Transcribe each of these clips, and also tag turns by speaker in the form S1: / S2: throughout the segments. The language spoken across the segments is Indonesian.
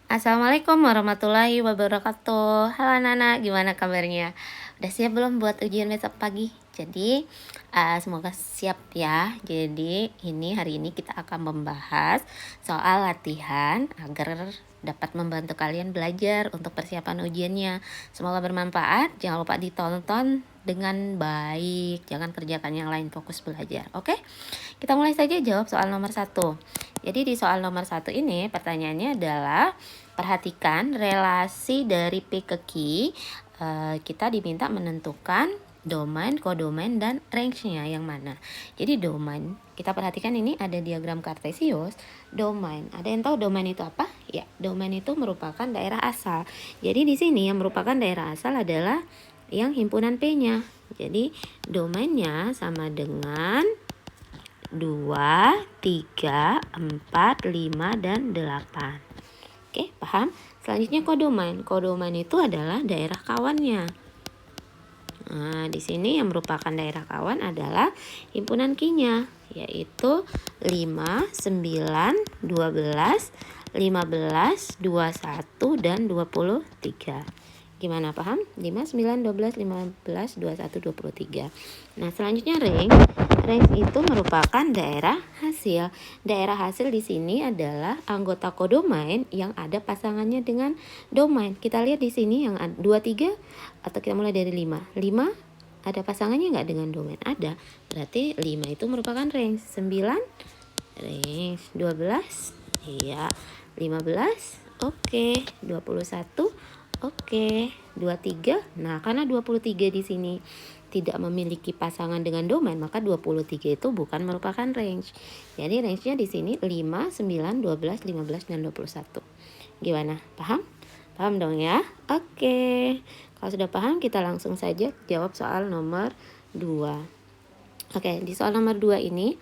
S1: Assalamualaikum warahmatullahi wabarakatuh. Halo anak-anak, gimana kabarnya? Udah siap belum buat ujian besok pagi? Jadi, semoga siap ya. Jadi, hari ini kita akan membahas soal latihan agar dapat membantu kalian belajar untuk persiapan ujiannya. Semoga bermanfaat. Jangan lupa ditonton dengan baik. Jangan kerjakan yang lain, fokus belajar. Oke? Kita mulai saja jawab soal nomor 1. Jadi di soal nomor 1 ini pertanyaannya adalah perhatikan relasi dari P ke Q. Kita diminta menentukan domain, kodomain, dan range-nya yang mana. Jadi domain, kita perhatikan ini ada diagram kartesius. Domain, ada yang tahu domain itu apa? Ya, domain itu merupakan daerah asal. Jadi di sini yang merupakan daerah asal adalah yang himpunan P-nya. Jadi domainnya sama dengan 2, 3, 4, 5, dan 8. Oke, paham? Selanjutnya kodomain. Kodomain itu adalah daerah kawannya. Nah, di sini yang merupakan daerah kawan adalah himpunan Q-nya, yaitu 5, 9, 12, 15, 21, dan 23. Gimana, paham? 5, 9, 12, 15, 21, 23. Nah, selanjutnya range. Range itu merupakan daerah hasil. Daerah hasil di sini adalah anggota kodomain yang ada pasangannya dengan domain. Kita lihat di sini yang 23, atau kita mulai dari 5. 5 ada pasangannya nggak dengan domain? Ada. Berarti 5 itu merupakan range. 9 range. 12 iya. 15 oke. 21 oke. 23. Nah, karena 23 di sini tidak memiliki pasangan dengan domain, maka 23 itu bukan merupakan range. Jadi range-nya di sini 5, 9, 12, 15, dan 21. Gimana? Paham? Paham dong ya? Oke. Kalau sudah paham, kita langsung saja jawab soal nomor 2. Oke, di soal nomor 2 ini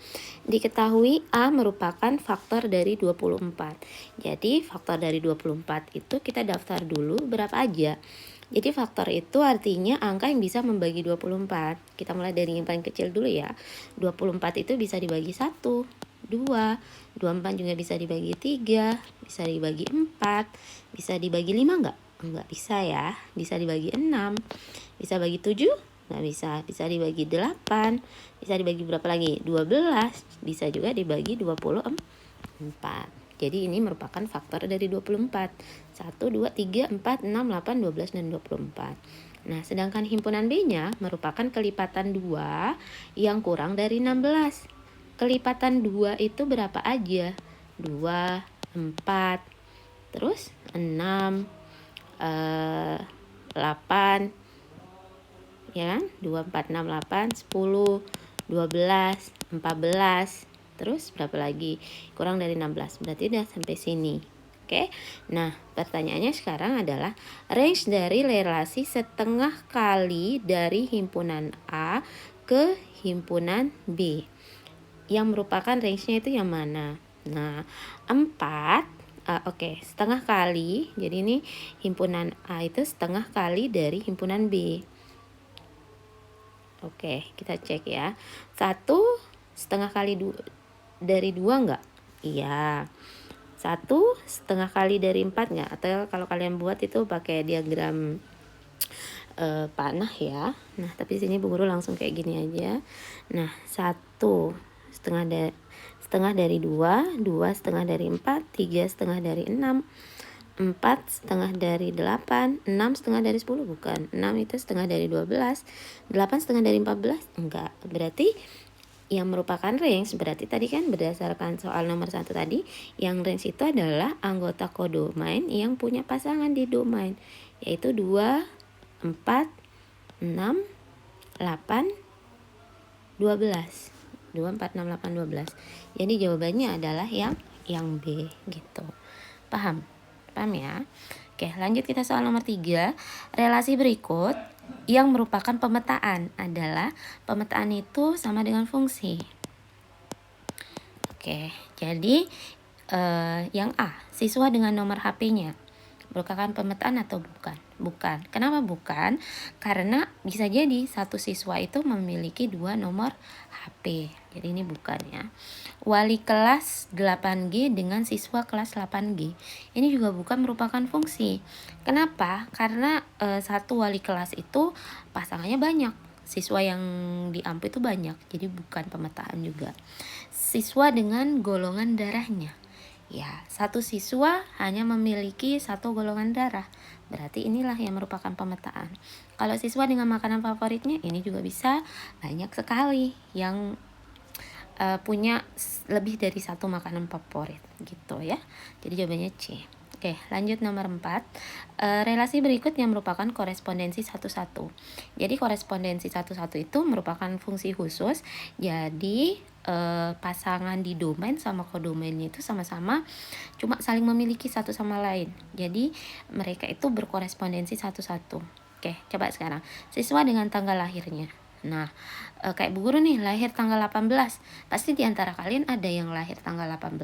S1: diketahui A merupakan faktor dari 24. Jadi faktor dari 24 itu kita daftar dulu berapa aja. Jadi faktor itu artinya angka yang bisa membagi 24. Kita mulai dari yang paling kecil dulu ya. 24 itu bisa dibagi 1, 2, 24 juga bisa dibagi 3, bisa dibagi 4, bisa dibagi 5 enggak? Enggak bisa ya. Bisa dibagi 6, bisa bagi 7? Nggak bisa. Bisa dibagi 8, bisa dibagi berapa lagi? 12, bisa juga dibagi 24. Jadi ini merupakan faktor dari 24. 1, 2, 3, 4, 6, 8, 12, dan 24. Nah, sedangkan himpunan B-nya merupakan kelipatan 2 yang kurang dari 16. Kelipatan 2 itu berapa aja? 2, 4, terus 6, 8, ya kan? 2, 4, 6, 8, 10, 12, 14, terus berapa lagi? Kurang dari 16, berarti udah sampai sini. Oke, nah pertanyaannya sekarang adalah range dari relasi setengah kali dari himpunan A ke himpunan B. Yang merupakan range-nya itu yang mana? Nah, 4, setengah kali. Jadi ini himpunan A itu setengah kali dari himpunan B. Oke, kita cek ya. 1 setengah kali dari 2 enggak? Iya. 1 setengah kali dari 4 enggak? Atau kalau kalian buat itu pakai diagram panah ya. Nah, tapi sini Bu Guru langsung kayak gini aja. Nah, 1 setengah dari 2, 2 setengah dari 4, 3 setengah dari 6, 4 setengah dari 8, 6 setengah dari 10, bukan. 6 itu setengah dari 12, 8 setengah dari 14, enggak. Berarti yang merupakan range, berarti tadi kan berdasarkan soal nomor 1 tadi, yang range itu adalah anggota kodomain yang punya pasangan di domain, yaitu 2, 4, 6, 8, 12. 2, 4, 6, 8, 12. Jadi jawabannya adalah yang B gitu. Paham? Paham ya? Oke, lanjut kita soal nomor 3. Relasi berikut yang merupakan pemetaan adalah pemetaan itu sama dengan fungsi. Oke, jadi yang A, siswa dengan nomor HP-nya merupakan pemetaan atau bukan? Bukan. Kenapa bukan? Karena bisa jadi satu siswa itu memiliki 2 nomor HP. Jadi ini bukan ya. Wali kelas 8G dengan siswa kelas 8G. Ini juga bukan merupakan fungsi. Kenapa? Karena satu wali kelas itu pasangannya banyak. Siswa yang diampu itu banyak. Jadi bukan pemetaan juga. Siswa dengan golongan darahnya. Ya, satu siswa hanya memiliki satu golongan darah. Berarti inilah yang merupakan pemetaan. Kalau siswa dengan makanan favoritnya, ini juga bisa banyak sekali yang punya lebih dari satu makanan favorit gitu ya. Jadi jawabannya C. Oke, lanjut nomor 4. Relasi berikut yang merupakan korespondensi satu-satu. Jadi korespondensi satu-satu itu merupakan fungsi khusus. Jadi pasangan di domain sama kodomainnya itu sama-sama cuma saling memiliki satu sama lain. Jadi mereka itu berkorespondensi satu-satu. Oke, coba sekarang. Siswa dengan tanggal lahirnya. Nah, kayak Bu Guru nih lahir tanggal 18. Pasti di antara kalian ada yang lahir tanggal 18.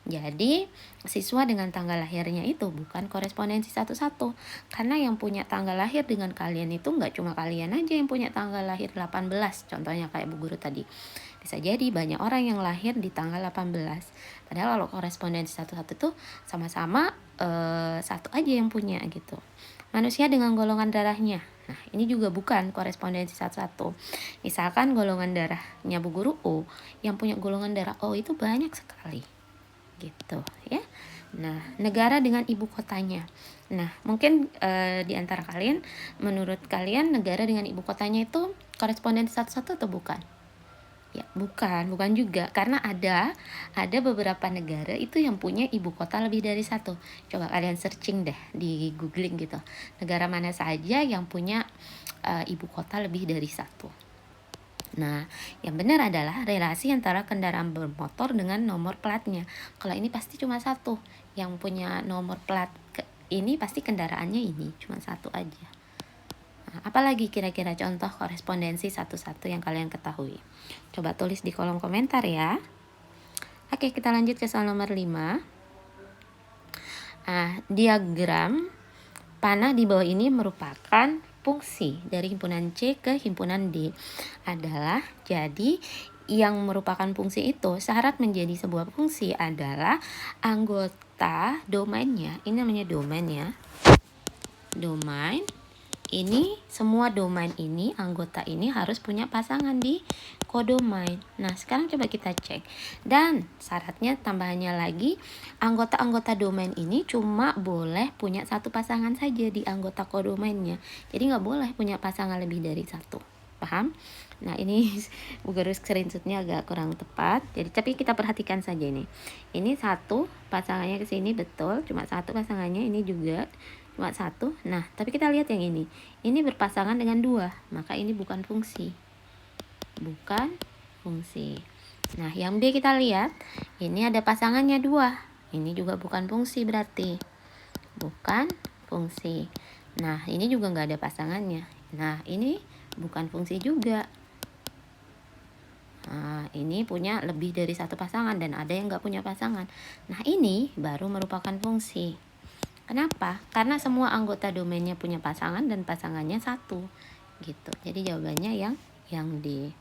S1: Jadi, siswa dengan tanggal lahirnya itu bukan korespondensi satu-satu. Karena yang punya tanggal lahir dengan kalian itu nggak cuma kalian aja yang punya tanggal lahir 18. Contohnya kayak Bu Guru tadi. Bisa jadi banyak orang yang lahir di tanggal 18. Padahal kalau korespondensi satu-satu itu sama-sama satu aja yang punya gitu. Manusia dengan golongan darahnya. Nah, ini juga bukan korespondensi satu-satu. Misalkan golongan darahnya Bu Guru O, yang punya golongan darah O itu banyak sekali. Gitu ya. Nah, negara dengan ibu kotanya. Nah, mungkin di antara kalian, menurut kalian negara dengan ibu kotanya itu korespondensi satu-satu atau bukan? Ya, bukan juga, karena ada beberapa negara itu yang punya ibu kota lebih dari satu. Coba kalian searching deh di googling gitu. Negara mana saja yang punya ibu kota lebih dari satu. Nah, yang benar adalah relasi antara kendaraan bermotor dengan nomor platnya. Kalau ini pasti cuma satu. Yang punya nomor plat ini pasti kendaraannya ini, cuma satu aja. Apalagi kira-kira contoh korespondensi satu-satu yang kalian ketahui? Coba tulis di kolom komentar ya. Oke, kita lanjut ke soal nomor 5. Diagram panah di bawah ini merupakan fungsi dari himpunan C ke himpunan D adalah, jadi yang merupakan fungsi itu syarat menjadi sebuah fungsi adalah anggota domainnya. Ini namanya domain ya. Domain. Ini semua domain ini, anggota ini harus punya pasangan di kodomain. Nah, sekarang coba kita cek. Dan syaratnya tambahannya lagi, anggota-anggota domain ini cuma boleh punya satu pasangan saja di anggota kodomainnya. Jadi nggak boleh punya pasangan lebih dari satu. Paham? Nah, ini Bu Guru screenshotnya agak kurang tepat. Jadi tapi kita perhatikan saja ini. Ini satu pasangannya ke sini betul, cuma satu pasangannya, ini juga cuma satu. Nah, tapi kita lihat yang ini. Ini berpasangan dengan dua, maka ini bukan fungsi. Bukan fungsi. Nah, yang B kita lihat, ini ada pasangannya dua. Ini juga bukan fungsi berarti. Bukan fungsi. Nah, ini juga nggak ada pasangannya. Nah, ini bukan fungsi juga. Nah, ini punya lebih dari satu pasangan dan ada yang nggak punya pasangan. Nah, ini baru merupakan fungsi. Kenapa? Karena semua anggota domainnya punya pasangan dan pasangannya satu. Gitu. Jadi jawabannya yang D.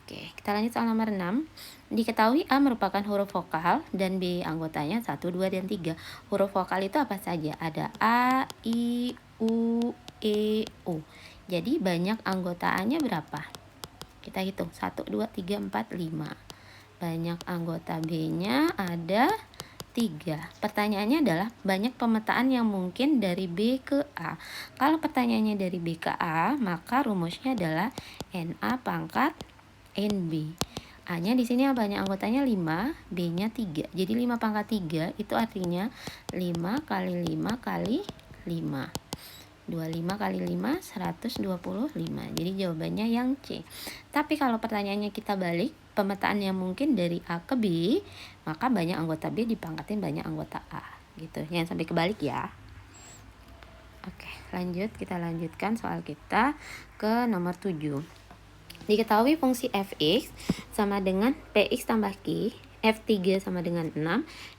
S1: Oke, kita lanjut soal nomor 6. Diketahui A merupakan huruf vokal dan B anggotanya 1, 2, dan 3. Huruf vokal itu apa saja? Ada A, I, U, E, U. Jadi banyak anggotaannya berapa? Kita hitung. 1, 2, 3, 4, 5. Banyak anggota B-nya ada 3. Pertanyaannya adalah banyak pemetaan yang mungkin dari B ke A. Kalau pertanyaannya dari B ke A, maka rumusnya adalah NA pangkat NB. A-nya di sini banyak anggotanya 5, B-nya 3. Jadi 5 pangkat 3 itu artinya 5 kali 5 kali 5. 25 kali 5, 125. Jadi jawabannya yang C. Tapi kalau pertanyaannya kita balik, pemetaan yang mungkin dari A ke B, maka banyak anggota B dipangkatin banyak anggota A. Gitu. Jangan sampai kebalik ya. Oke, lanjut. Kita lanjutkan soal kita ke nomor 7. Diketahui fungsi fx sama dengan px tambah q, f3 sama dengan 6,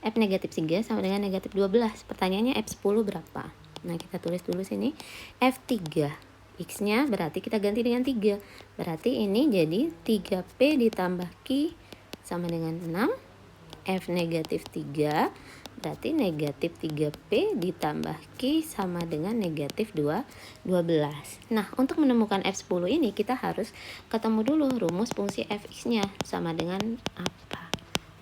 S1: f negatif 3 sama dengan negatif 12. Pertanyaannya f10 berapa? Nah, kita tulis dulu sini. F3 X-nya berarti kita ganti dengan 3. Berarti ini jadi 3P ditambah Q sama dengan 6. F negatif 3. Berarti negatif 3P ditambah Q sama dengan negatif 12. Nah, untuk menemukan F10 ini kita harus ketemu dulu rumus fungsi Fx-nya sama dengan apa.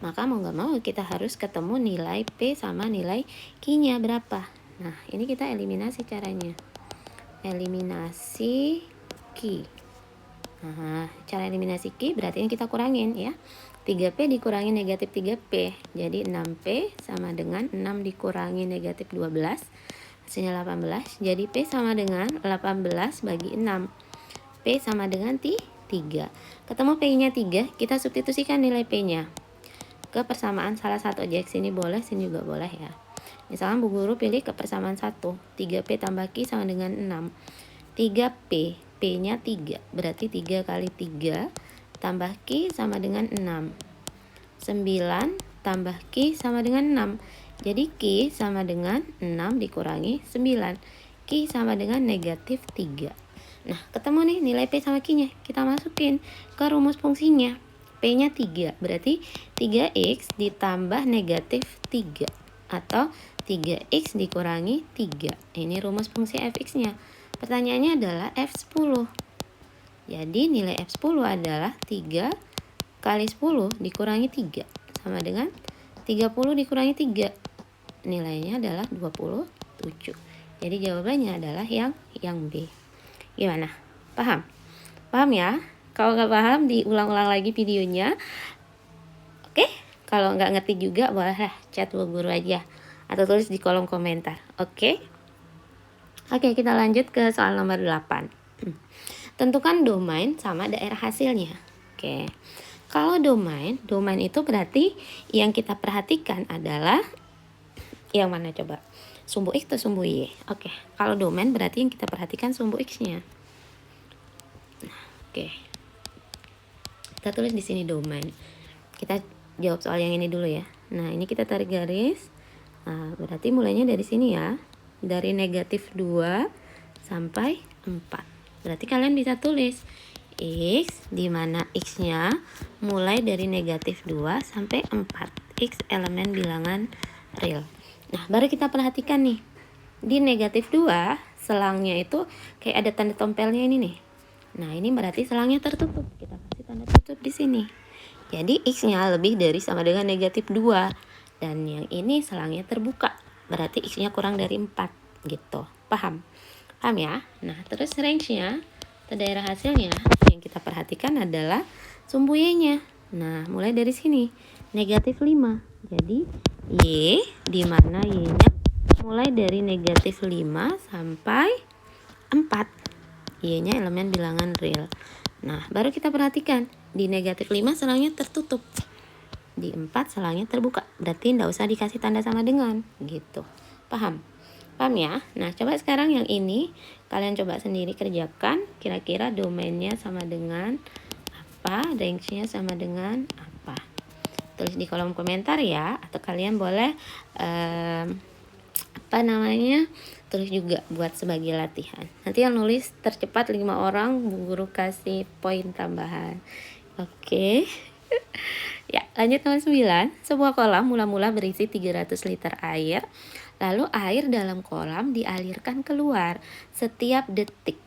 S1: Maka mau nggak mau kita harus ketemu nilai P sama nilai Q-nya berapa. Nah, ini kita eliminasi caranya. Eliminasi Q. Nah, cara eliminasi Q berarti yang kita kurangin ya. 3P dikurangi negatif 3P. Jadi 6P sama dengan 6 dikurangi negatif 12. Hasilnya 18. Jadi P sama dengan 18 bagi 6. P sama dengan 3. Ketemu P-nya 3, kita substitusikan nilai P-nya ke persamaan salah satu objek. Sini boleh, sini juga boleh ya. Misalkan Bu Guru pilih ke persamaan 1. 3P tambah Q sama dengan 6. 3P, P-nya 3. Berarti 3 kali 3 tambah Q sama dengan 6. 9 tambah Q sama dengan 6. Jadi Q sama dengan 6 dikurangi 9. Q sama dengan negatif 3. Nah, ketemu nih nilai P sama Q-nya. Kita masukin ke rumus fungsinya. P-nya 3. Berarti 3X ditambah negatif 3. Atau 3X dikurangi 3. Ini rumus fungsi Fx-nya. Pertanyaannya adalah F10. Jadi nilai F10 adalah 3 kali 10 dikurangi 3. Sama dengan 30 dikurangi 3. Nilainya adalah 27. Jadi jawabannya adalah yang B. Gimana? Paham? Paham ya? Kalau nggak paham diulang-ulang lagi videonya. Oke? Kalau nggak ngerti juga boleh chat Bu Guru aja. Atau tulis di kolom komentar. Oke? Oke, kita lanjut ke soal nomor 8. Tentukan domain sama daerah hasilnya. Oke. Kalau domain itu berarti yang kita perhatikan adalah yang mana coba? Sumbu X atau sumbu Y? Oke. Kalau domain berarti yang kita perhatikan sumbu X-nya. Nah, oke. Kita tulis di sini domain. Kita jawab soal yang ini dulu ya. Nah, ini kita tarik garis. Nah, berarti mulainya dari sini ya. Dari negatif 2 sampai 4. Berarti kalian bisa tulis X, di mana X-nya mulai dari negatif 2 sampai 4. X elemen bilangan real. Nah, baru kita perhatikan nih. Di negatif 2, selangnya itu kayak ada tanda tompelnya ini nih. Nah, ini berarti selangnya tertutup. Kita kasih tanda tutup di sini. Jadi X-nya lebih dari sama dengan negatif 2. Dan yang ini selangnya terbuka. Berarti X-nya kurang dari 4 gitu. Paham? Paham ya? Nah, terus range-nya atau daerah hasilnya yang kita perhatikan adalah sumbu Y-nya. Nah, mulai dari sini. Negatif 5. Jadi Y, di mana Y-nya mulai dari negatif 5 sampai 4. Y-nya elemen bilangan real. Nah, baru kita perhatikan. Di negatif 5 selangnya tertutup. Di 4 selangnya terbuka. Berarti tidak usah dikasih tanda sama dengan. Gitu. Paham? Paham ya? Nah, coba sekarang yang ini. Kalian coba sendiri kerjakan. Kira-kira domainnya sama dengan apa? Range-nya sama dengan apa? Tulis di kolom komentar ya. Atau kalian boleh tulis juga buat sebagai latihan. Nanti yang nulis tercepat 5 orang Bu Guru kasih poin tambahan. Oke. Ya, lanjut nomor 9. Sebuah kolam mula-mula berisi 300 liter air. Lalu air dalam kolam dialirkan keluar setiap detik.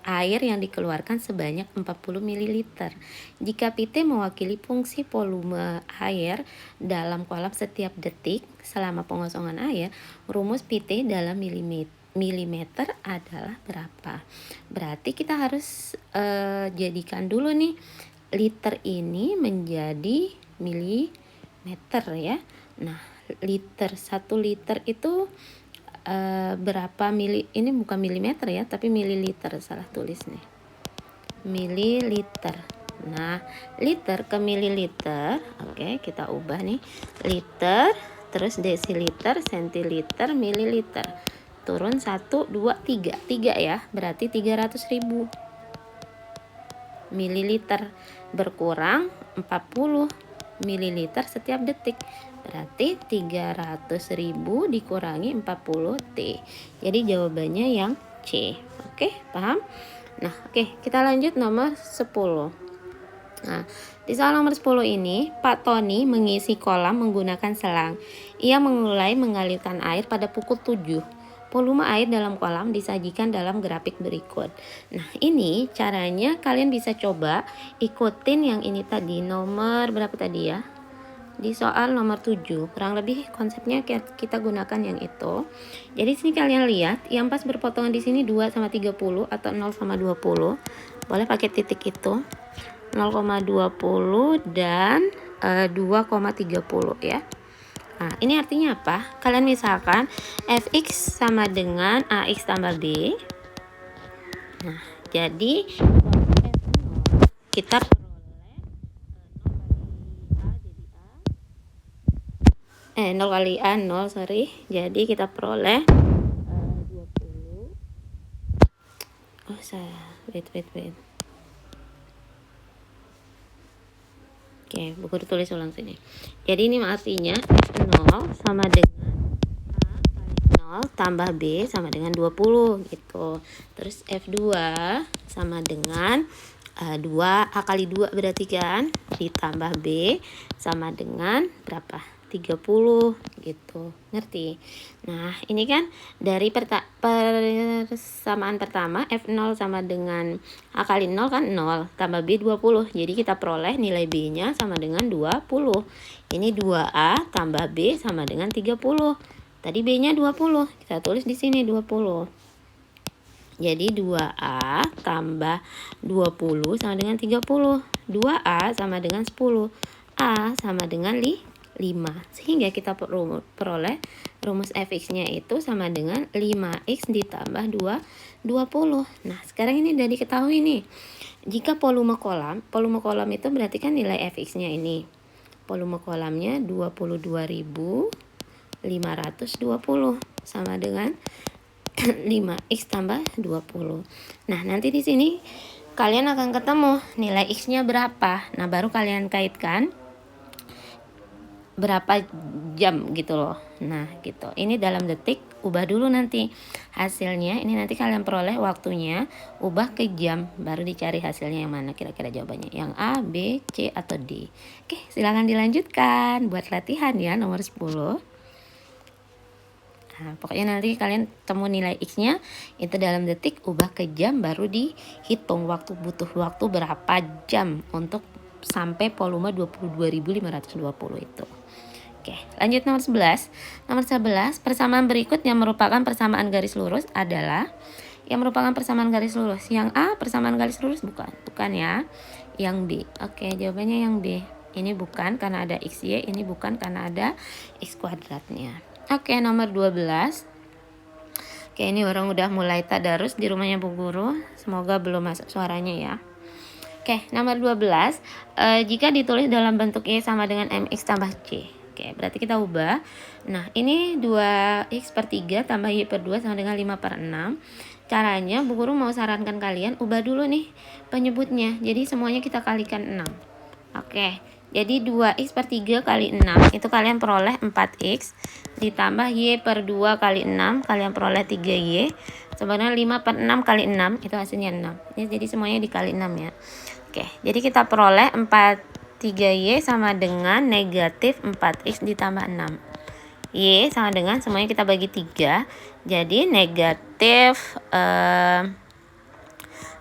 S1: Air yang dikeluarkan sebanyak 40 ml. Jika Pt mewakili fungsi volume air dalam kolam setiap detik selama pengosongan air, rumus Pt dalam milimeter adalah berapa? Berarti kita harus jadikan dulu nih liter ini menjadi milimeter ya. Nah, 1 liter itu berapa mili? Ini bukan milimeter ya, tapi mililiter, salah tulis nih. Mililiter. Nah, liter ke mililiter. Oke, kita ubah nih. Liter, terus desiliter, sentiliter, mililiter. Turun 1, 2, 3. 3 ya, berarti 300.000 mililiter. Berkurang 40 mililiter setiap detik. Berarti 300.000 dikurangi 40 T. Jadi jawabannya yang C. Oke, paham? Nah, oke, kita lanjut nomor 10. Nah, di soal nomor 10 ini, Pak Tony mengisi kolam menggunakan selang. Ia mulai mengalirkan air pada pukul 7. Volume air dalam kolam disajikan dalam grafik berikut. Nah, ini caranya kalian bisa coba ikutin yang ini tadi. Nomor berapa tadi ya? Di soal nomor 7, kurang lebih konsepnya kita gunakan yang itu. Jadi sini kalian lihat, yang pas berpotongan di sini 2 sama 30 atau 0 sama 20. Boleh pakai titik itu. 0,20 dan 2,30 ya. Nah, ini artinya apa? Kalian misalkan fx sama dengan ax tambah b. Nah, jadi kita peroleh 0 kali a 0, sorry. Jadi kita peroleh 20. Oh, wait. Oke, buku ditulis ulang sini. Jadi ini artinya F0 sama dengan A kali 0 tambah B sama dengan 20 gitu. Terus F2 sama dengan 2A kali 2 berarti kan, ditambah B sama dengan berapa? 30 gitu. Ngerti? Nah, ini kan dari persamaan pertama F0 sama dengan A kali 0 kan 0 tambah B 20. Jadi kita peroleh nilai B-nya sama dengan 20. Ini 2A tambah B sama dengan 30. Tadi B-nya 20. Kita tulis di sini 20. Jadi 2A tambah 20 sama dengan 30. 2A sama dengan 10. A sama dengan 5. Sehingga kita peroleh rumus fx-nya itu sama dengan 5x ditambah 20. Nah, sekarang ini udah diketahui nih. Jika volume kolam itu berarti kan nilai fx-nya ini. Volume kolamnya 22.520 sama dengan 5x tambah 20. Nah, nanti di sini kalian akan ketemu nilai x-nya berapa. Nah, baru kalian kaitkan berapa jam gitu loh. Nah, gitu. Ini dalam detik, ubah dulu nanti hasilnya. Ini nanti kalian peroleh waktunya, ubah ke jam, baru dicari hasilnya yang mana kira-kira jawabannya. Yang A, B, C, atau D. Oke, silakan dilanjutkan buat latihan ya nomor 10. Nah, pokoknya nanti kalian temu nilai x-nya itu dalam detik, ubah ke jam, baru dihitung butuh waktu berapa jam untuk sampai volume 22.520 itu. Oke, lanjut nomor 11. Nomor 11, persamaan berikut yang merupakan persamaan garis lurus adalah yang merupakan persamaan garis lurus. Yang A persamaan garis lurus bukan ya. Yang B. Oke, jawabannya yang B. Ini bukan karena ada XY, ini bukan karena ada X kuadratnya. Oke, nomor 12. Oke, ini orang udah mulai tadarus di rumahnya Bu Guru. Semoga belum masuk suaranya ya. Oke, nomor 12. Jika ditulis dalam bentuk Y sama dengan MX tambah C. Oke, berarti kita ubah. Nah, ini 2x per 3 tambah y per 2 sama dengan 5 per 6. Caranya, Bu Guru mau sarankan kalian ubah dulu nih penyebutnya. Jadi semuanya kita kalikan 6. Oke, jadi 2x per 3 kali 6 itu kalian peroleh 4x. Ditambah y per 2 kali 6 kalian peroleh 3y. Sebenarnya 5 per 6 kali 6 itu hasilnya 6. Ini jadi semuanya dikali 6 ya. Oke, jadi kita peroleh 3y sama dengan negatif 4x ditambah 6. Y sama dengan semuanya kita bagi 3. Jadi negatif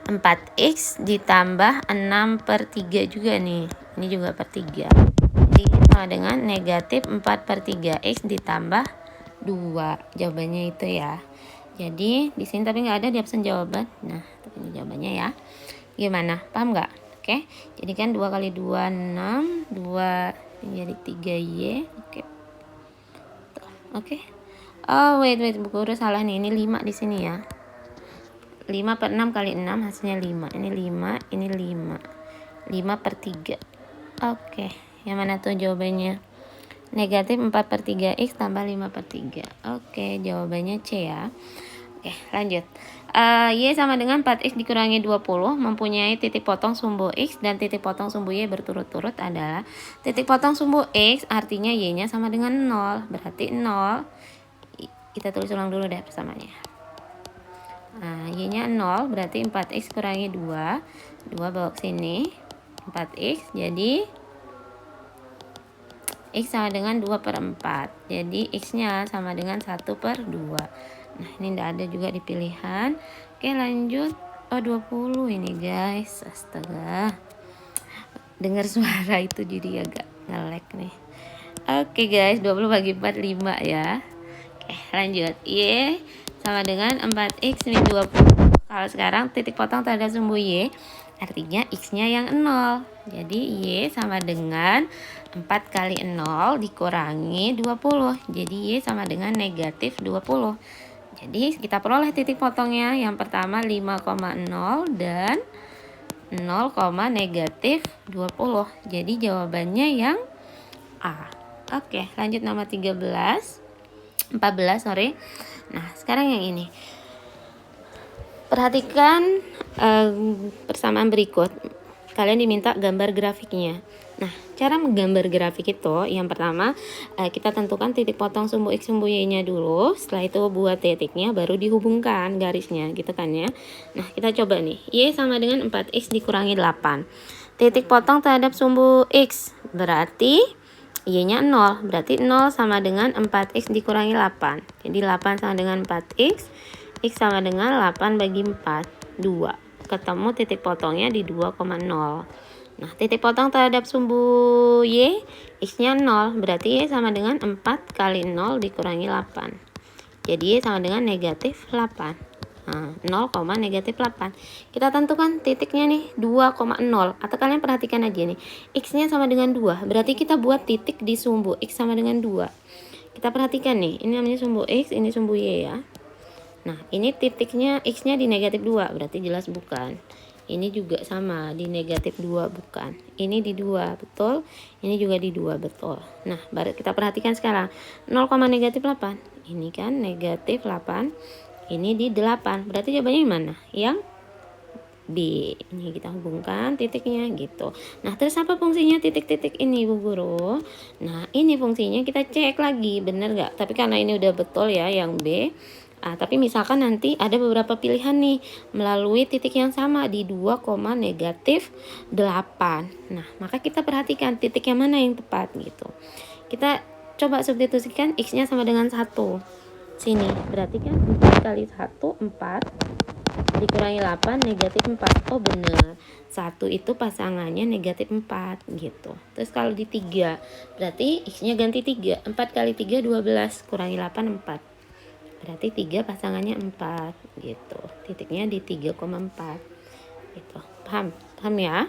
S1: 4x ditambah 6 per 3 juga nih. Ini juga per 3. Jadi sama dengan negatif 4 per 3x ditambah 2. Jawabannya itu ya. Jadi di sini tapi nggak ada di option jawaban. Nah, tapi ini jawabannya ya. Gimana? Paham nggak? Oke. Jadi kan 2 kali 2 6, 2 jadi 3y. Oke. Oke. Oh, wait, Bu Guru salah nih. Ini 5 di sini ya. 5 per 6 kali 6 hasilnya 5. Ini 5, ini 5. 5 per 3. Oke. Yang mana tuh jawabannya? Negatif 4 per 3x tambah 5 per 3. Oke, jawabannya C ya. Oke, lanjut. Y sama dengan 4x dikurangi 20 mempunyai titik potong sumbu x dan titik potong sumbu y berturut-turut adalah titik potong sumbu x artinya y-nya sama dengan 0. Berarti 0. Kita tulis ulang dulu deh persamaannya. Nah, Y-nya 0, berarti 4X kurangi 2. 2 bawa ke sini. 4X, jadi X sama dengan 2/4. Jadi X-nya sama dengan 1/2. Nah, ini tidak ada juga di pilihan. Oke, lanjut. Oh, 20 ini guys. Astaga. Dengar suara itu jadi agak nge-lag nih. Oke guys, 20 bagi 4, 5 ya. Oke, lanjut. Y sama dengan 4X min 20. Kalau sekarang titik potong terhadap sumbu Y, artinya X-nya yang 0. Jadi Y sama dengan 4 kali 0 dikurangi 20. Jadi Y sama dengan negatif 20. Jadi kita peroleh titik potongnya. Yang pertama 5,0 dan 0, negatif 20. Jadi jawabannya yang A. Oke, lanjut nomor 14, sorry. Nah, sekarang yang ini. Perhatikan persamaan berikut. Kalian diminta gambar grafiknya. Nah, cara menggambar grafik itu yang pertama kita tentukan titik potong sumbu X sumbu Y-nya dulu. Setelah itu buat titiknya, baru dihubungkan garisnya gitu kan ya. Nah, kita coba nih. Y sama dengan 4X dikurangi 8. Titik potong terhadap sumbu X berarti Y-nya 0. Berarti 0 sama dengan 4X dikurangi 8. Jadi 8 sama dengan 4X. X sama dengan 8 bagi 4, 2. Ketemu titik potongnya di 2,0. Nah, titik potong terhadap sumbu Y, X-nya 0. Berarti Y sama dengan 4 kali 0 dikurangi 8. Jadi Y sama dengan negatif 8. Nah, 0, negatif 8. Kita tentukan titiknya nih 2,0. Atau kalian perhatikan aja nih. X-nya sama dengan 2. Berarti kita buat titik di sumbu X sama dengan 2. Kita perhatikan nih. Ini namanya sumbu X, ini sumbu Y ya. Nah, ini titiknya X-nya di negatif 2, berarti jelas bukan. Ini juga sama, di negatif 2 bukan. Ini di 2, betul. Ini juga di 2, betul. Nah, baru kita perhatikan sekarang. 0, negatif 8. Ini kan negatif 8. Ini di 8. Berarti jawabannya mana? Yang B. Ini kita hubungkan titiknya gitu. Nah, terus apa fungsinya titik-titik ini, Bu Guru? Nah, ini fungsinya kita cek lagi, bener nggak? Tapi karena ini udah betul ya, yang B. Tapi misalkan nanti ada beberapa pilihan nih melalui titik yang sama di 2, negatif 8. Nah, maka kita perhatikan titik yang mana yang tepat gitu. Kita coba substitusikan X-nya sama dengan 1. Sini, berarti kan 4 kali 1, 4. Dikurangi 8, negatif 4. Oh bener, 1 itu pasangannya negatif 4 gitu. Terus kalau di 3, berarti X-nya ganti 3. 4 kali 3, 12. Kurangi 8, 4. Berarti 3 pasangannya 4 gitu. Titiknya di 3,4 gitu. Paham ya?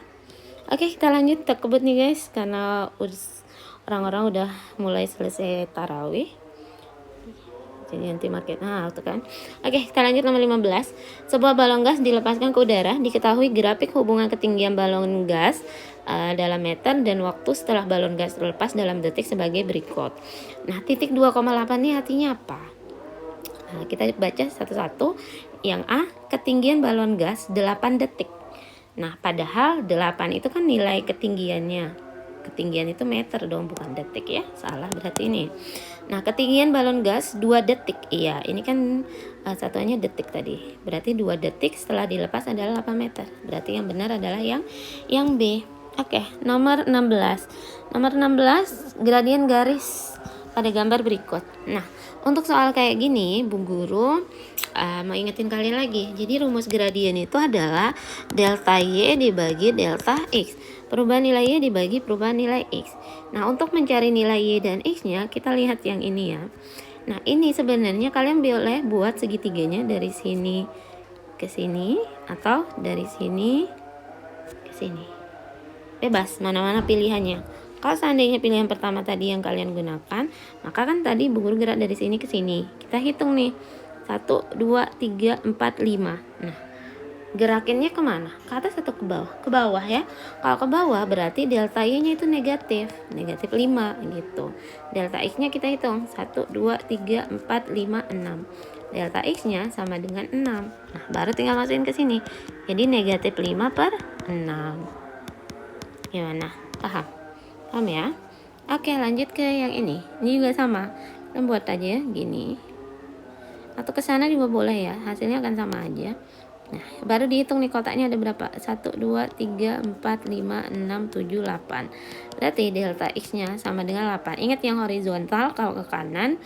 S1: Oke, kita lanjut ke kebut nih guys, karena orang-orang udah mulai selesai tarawih. Jadi anti market. Nah, itu kan. Oke, kita lanjut nomor 15. Sebuah balon gas dilepaskan ke udara. Diketahui grafik hubungan ketinggian balon gas dalam meter dan waktu setelah balon gas terlepas dalam detik sebagai berikut. Nah, titik 2,8 ini artinya apa? Nah, kita baca satu-satu. Yang A, ketinggian balon gas 8 detik. Nah, padahal 8 itu kan nilai ketinggiannya. Ketinggian itu meter dong, bukan detik ya. Salah berarti ini. Nah, ketinggian balon gas 2 detik. Iya, ini kan satuannya detik tadi. Berarti 2 detik setelah dilepas adalah 8 meter. Berarti yang benar adalah yang B. Oke, nomor 16. Nomor 16, gradien garis pada gambar berikut. Nah, untuk soal kayak gini, Bu Guru mau ingetin kalian lagi. Jadi rumus gradien itu adalah delta Y dibagi delta X. Perubahan nilai Y dibagi perubahan nilai X. Nah, untuk mencari nilai Y dan X-nya, kita lihat yang ini ya. Nah, ini sebenarnya kalian boleh buat segitiganya dari sini ke sini atau dari sini ke sini. Bebas, mana-mana pilihannya. Kalau seandainya pilihan pertama tadi yang kalian gunakan, maka kan tadi Bu Guru gerak dari sini ke sini. Kita hitung nih. 1, 2, 3, 4, 5. Nah, gerakinnya kemana? Ke atas atau ke bawah? Ke bawah ya. Kalau ke bawah berarti delta Y-nya itu negatif. Negatif 5 gitu. Delta X-nya kita hitung. 1, 2, 3, 4, 5, 6. Delta X-nya sama dengan 6. Nah, baru tinggal masukin ke sini. Jadi negatif 5/6. Gimana? Paham ya? Oke, lanjut ke yang ini. Ini juga sama. Kita buat aja gini. atau ke sana juga boleh ya, hasilnya akan sama aja. Nah, baru dihitung nih kotaknya ada berapa? 1, 2, 3, 4, 5, 6, 7, 8. Berarti delta X-nya sama dengan 8. Ingat yang horizontal kalau ke kanan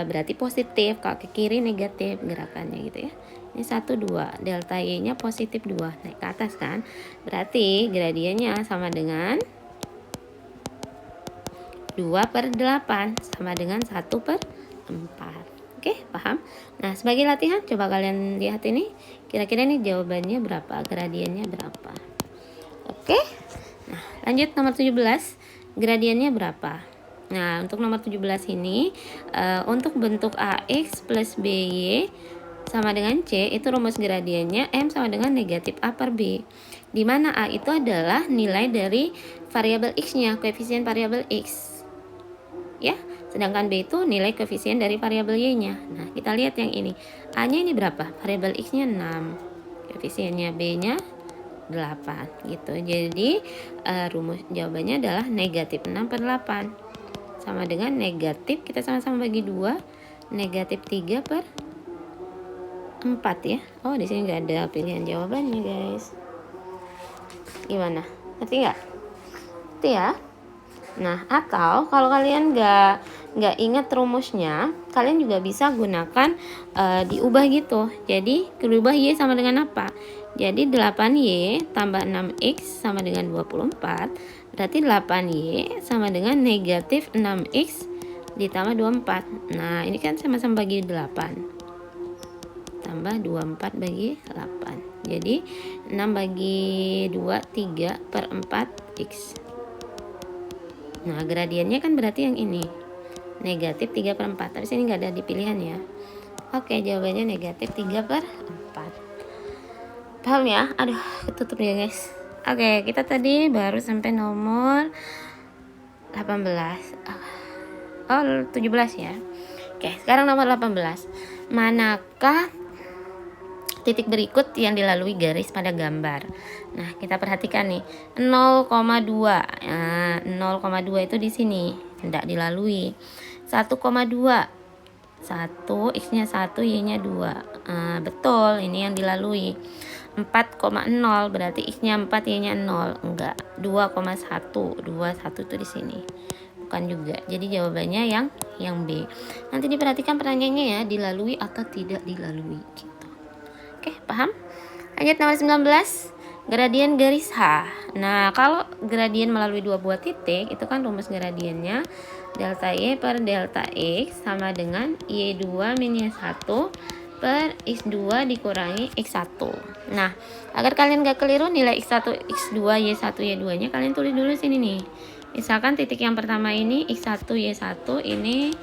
S1: berarti positif, kalau ke kiri negatif gerakannya gitu ya. Ini 1, 2. Delta Y-nya positif 2. Naik ke atas kan? Berarti gradiennya sama dengan 2/8 sama dengan 1/4. Oke, paham? Nah, sebagai latihan coba kalian lihat ini. Kira-kira ini jawabannya berapa? Gradiennya berapa? Oke. Nah, lanjut nomor 17. Gradiennya berapa? Nah, untuk nomor 17 ini untuk bentuk AX plus BY sama dengan C, itu rumus gradiennya M sama dengan negatif A per B. Di mana A itu adalah nilai dari variabel X-nya, koefisien variabel X. Ya, sedangkan B itu nilai koefisien dari variabel Y-nya. Nah, kita lihat yang ini. A-nya ini berapa? Variabel X-nya 6. Koefisiennya B-nya 8 gitu. Jadi rumus jawabannya adalah negatif 6/8 sama dengan negatif, kita sama-sama bagi 2, negatif 3/4 ya. Oh, di sini nggak ada pilihan jawabannya guys. Gimana? Ngerti nggak? Ngerti ya? Nah, atau kalau kalian nggak ingat rumusnya, kalian juga bisa gunakan diubah gitu. Jadi berubah Y sama dengan apa? Jadi 8Y tambah 6X sama dengan 24. Berarti 8Y sama dengan negatif 6X ditambah 24. Nah, ini kan sama-sama bagi 8. Tambah 24 bagi 8. Jadi 6 bagi 2, 3/4X. Nah, gradiennya kan berarti yang ini. Negatif 3/4. Tapi sini nggak ada di pilihan ya. Oke, jawabannya negatif 3/4. Paham ya? Aduh, ketutup ya guys. Oke, kita tadi baru sampai nomor 18. Oh, 17 ya. Oke, sekarang nomor 18. Manakah titik berikut yang dilalui garis pada gambar? Nah, kita perhatikan nih. 0,2. Nah, 0,2 itu di sini tidak dilalui. 1,2. 1, X-nya 1, Y-nya 2. Betul, ini yang dilalui. 4,0 berarti X-nya 4, Y-nya 0. Enggak. 2,1. 21 itu di sini. Bukan juga. Jadi jawabannya yang B. Nanti diperhatikan pertanyaannya ya, dilalui atau tidak dilalui gitu. Oke, paham? Lanjut nomor 19. Gradien garis H. Nah, kalau gradien melalui dua buah titik, itu kan rumus gradiennya delta Y per delta X sama dengan Y2 min Y1 per X2 dikurangi X1. Nah, agar kalian gak keliru nilai X1, X2, Y1, Y2 nya kalian tulis dulu sini nih. Misalkan titik yang pertama ini X1, Y1, ini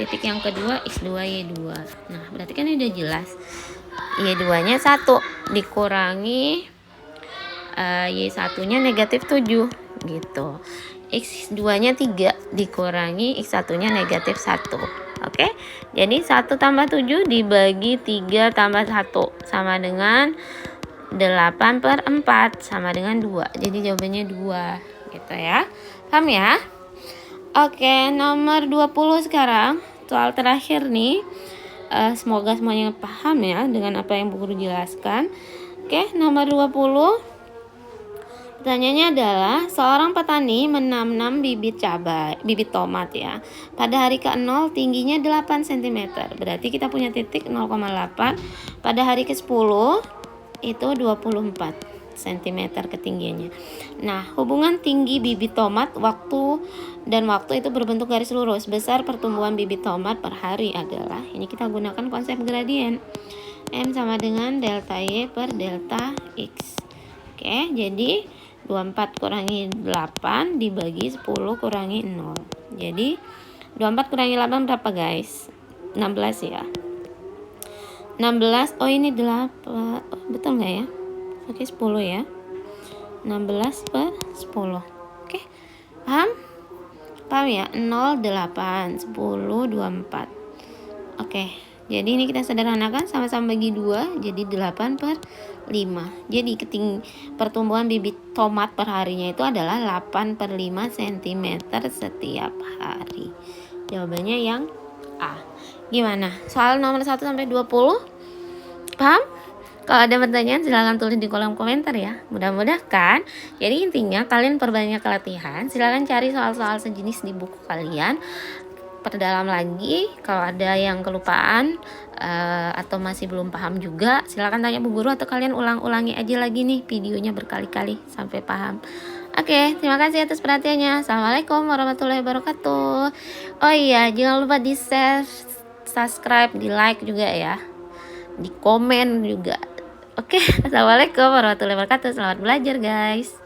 S1: titik yang kedua X2, Y2. Nah, berarti kan ini udah jelas. Y2 nya 1 dikurangi Y1 nya negatif 7 gitu. X2 nya 3 dikurangi X1 nya negatif 1. Oke, jadi 1 tambah 7 dibagi 3 tambah 1 sama dengan 8/4 sama dengan 2. Jadi jawabannya 2 gitu ya. Paham ya? Oke, nomor 20 sekarang. Soal terakhir nih. Semoga semuanya paham ya dengan apa yang Bu Guru jelaskan. Oke, nomor 20. Pertanyaannya adalah seorang petani menanam bibit tomat ya. Pada hari ke-0 tingginya 8 cm. Berarti kita punya titik 0,8. Pada hari ke-10 itu 24 cm ketinggiannya. Nah, hubungan tinggi bibit tomat waktu itu berbentuk garis lurus. Besar pertumbuhan bibit tomat per hari adalah, ini kita gunakan konsep gradien. M sama dengan delta Y per delta X. Oke, jadi 24 kurangi 8 dibagi 10 kurangi 0. Jadi 24 kurangi 8 berapa guys? 16 ya. 16, oh ini 8. Oh, betul nggak ya? Oke, 10 ya. 16 per 10. Oke, paham? Paham ya? 0, 8, 10, 24. Oke, jadi ini kita sederhanakan sama-sama bagi 2. Jadi 8/5. Jadi pertumbuhan bibit tomat per harinya itu adalah 8/5 cm setiap hari. Jawabannya yang A. Gimana? Soal nomor 1 sampai 20? Paham? Kalau ada pertanyaan silahkan tulis di kolom komentar ya. Mudah-mudahan. Jadi intinya kalian perbanyak latihan. Silahkan cari soal-soal sejenis di buku kalian. Perdalam lagi. Kalau ada yang kelupaan atau masih belum paham juga, silahkan tanya Bu Guru atau kalian ulang-ulangi aja lagi nih videonya berkali-kali sampai paham. Oke, terima kasih atas perhatiannya. Assalamualaikum warahmatullahi wabarakatuh. Oh iya, jangan lupa di share, subscribe, di like juga ya, di komen juga. Oke, assalamualaikum warahmatullahi wabarakatuh. Selamat belajar guys.